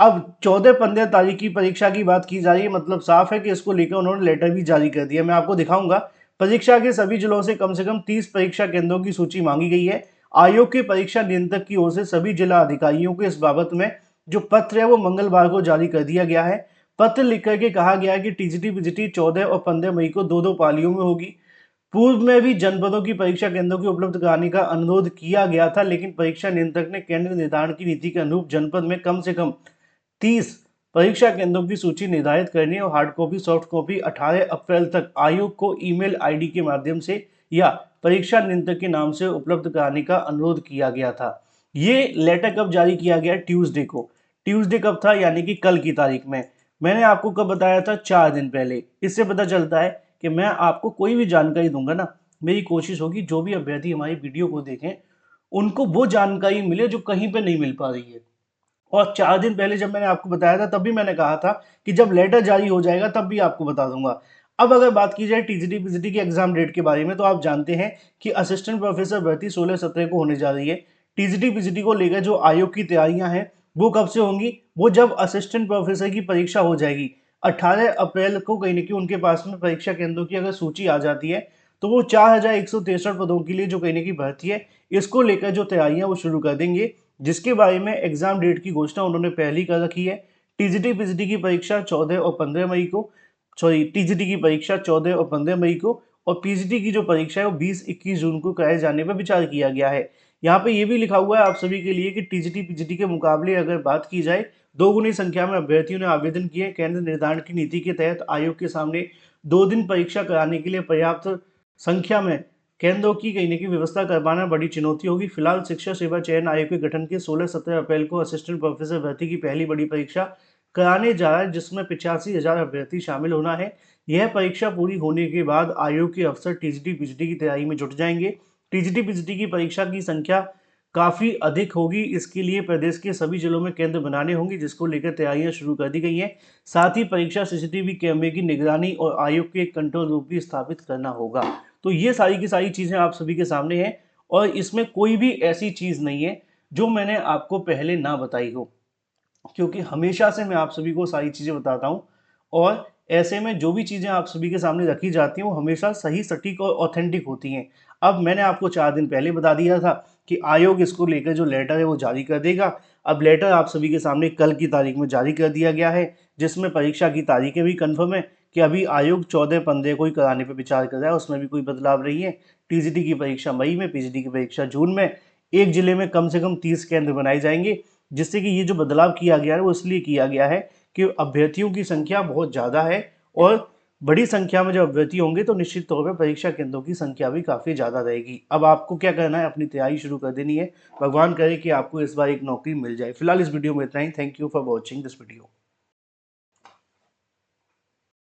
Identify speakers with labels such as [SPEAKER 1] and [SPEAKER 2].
[SPEAKER 1] अब 14-15 तारीख की परीक्षा की बात की जा रही है, मतलब साफ है कि इसको लेकर उन्होंने लेटर भी जारी कर दिया। मैं आपको दिखाऊंगा। परीक्षा के सभी जिलों से कम 30 परीक्षा केंद्रों की सूची मांगी गई है। आयोग के परीक्षा नियंत्रक की ओर से सभी जिला अधिकारियों को इस बाबत में जो पत्र है वो मंगलवार को जारी कर दिया गया है। पत्र लिख करके कहा गया है कि टीजीटी पीजीटी 14 और 15 मई को दो दो पालियों में होगी। पूर्व में भी जनपदों की परीक्षा केंद्रों की उपलब्ध कराने का अनुरोध किया गया था, लेकिन परीक्षा नियंत्रक ने केंद्र निर्धारण की नीति के अनुरूप जनपद में कम से कम 30 परीक्षा केंद्रों की सूची निर्धारित करने और हार्ड कॉपी सॉफ्ट कॉपी 18 अप्रैल तक आयोग को ईमेल आईडी के माध्यम से या परीक्षा नियंत्रक के नाम से उपलब्ध कराने का अनुरोध किया गया था। ये लेटर कब जारी किया गया? ट्यूसडे को। ट्यूसडे कब था? यानी कि कल की तारीख में। मैंने आपको कब बताया था? 4 दिन पहले। इससे पता चलता है कि मैं आपको कोई भी जानकारी दूंगा ना, मेरी कोशिश होगी जो भी अभ्यर्थी हमारी वीडियो को देखें उनको वो जानकारी मिले जो कहीं पे नहीं मिल पा रही है। और 4 दिन पहले जब मैंने आपको बताया था तब भी मैंने कहा था कि जब लेटर जारी हो जाएगा तब भी आपको बता दूंगा। अब अगर बात की जाए टीजीटी पीजीटी की एग्जाम डेट के बारे में, तो आप जानते हैं कि असिस्टेंट प्रोफेसर भर्ती 16-17 को होने जा रही है। टीजीटी पीजीटी को लेकर जो आयोग की तैयारियां हैं वो कब से होंगी? वो जब असिस्टेंट प्रोफेसर की परीक्षा हो जाएगी 18 अप्रैल को, कहीं ना कहीं उनके पास में परीक्षा केंद्रों की अगर सूची आ जाती है तो वो 4163 पदों के लिए जो कहीं ना कहीं भर्ती है इसको लेकर जो तैयारियां वो शुरू कर देंगे, जिसके बारे में एग्जाम डेट की घोषणा उन्होंने पहले ही कर रखी है। टीजीटी पीजीटी की परीक्षा 14 और 15 मई को, सॉरी टीजीटी की परीक्षा 14 और 15 मई को, और पीजीटी की जो परीक्षा है वो 20-21 जून को कराए जाने पर विचार किया गया है। यहाँ पे ये भी लिखा हुआ है आप सभी के लिए कि टीजीटी पीजीटी के मुकाबले अगर बात की जाए दोगुनी संख्या में अभ्यर्थियों ने आवेदन किए। केंद्र निर्धारण की नीति के तहत आयोग के सामने 2 दिन परीक्षा कराने के लिए पर्याप्त संख्या में केंद्रों की कहीं न कहीं व्यवस्था करवाना बड़ी चुनौती होगी। फिलहाल शिक्षा सेवा चयन आयोग के गठन के 16-17 अप्रैल को असिस्टेंट प्रोफेसर भर्ती की पहली बड़ी परीक्षा कराने जा रहा है, जिसमें 85,000 अभ्यर्थी शामिल होना है। यह परीक्षा पूरी होने के बाद आयोग के अफसर टीजीटी पीजीटी की तैयारी में जुट जाएंगे। टीजीटी पीजीटी की परीक्षा की संख्या काफी अधिक होगी। इसके लिए प्रदेश के सभी जिलों में केंद्र बनाने होंगे, जिसको लेकर तैयारियां शुरू कर दी गई हैं। साथ ही परीक्षा सीसीटीवी कैमरे की निगरानी और आयोग के कंट्रोल रूम भी स्थापित करना होगा। तो ये सारी की सारी चीजें आप सभी के सामने हैं, और इसमें कोई भी ऐसी चीज नहीं है जो मैंने आपको पहले ना बताई हो, क्योंकि हमेशा से मैं आप सभी को सारी चीजें बताता हूं, और ऐसे में जो भी चीजें आप सभी के सामने रखी जाती हैं वो हमेशा सही, सटीक और ऑथेंटिक होती हैं। अब मैंने आपको 4 दिन पहले बता दिया था कि आयोग इसको लेकर जो लेटर है वो जारी कर देगा। अब लेटर आप सभी के सामने कल की तारीख में जारी कर दिया गया है, जिसमें परीक्षा की तारीखें भी कन्फर्म है कि अभी आयोग 14-15 को ही कराने पर विचार कर रहा है, उसमें भी कोई बदलाव नहीं है। टीजीटी की परीक्षा मई में, पीजीटी की परीक्षा जून में। एक जिले में कम से कम 30 केंद्र बनाए जाएंगे, जिससे कि ये जो बदलाव किया गया है वो इसलिए किया गया है कि अभ्यर्थियों की संख्या बहुत ज़्यादा है, और बड़ी संख्या में जब अभ्यर्थी होंगे तो निश्चित तौर पर परीक्षा केंद्रों की संख्या भी काफ़ी ज़्यादा रहेगी। अब आपको क्या करना है? अपनी तैयारी शुरू कर देनी है। भगवान करे कि आपको इस बार एक नौकरी मिल जाए। फिलहाल इस वीडियो में इतना ही। Thank you for watching this video.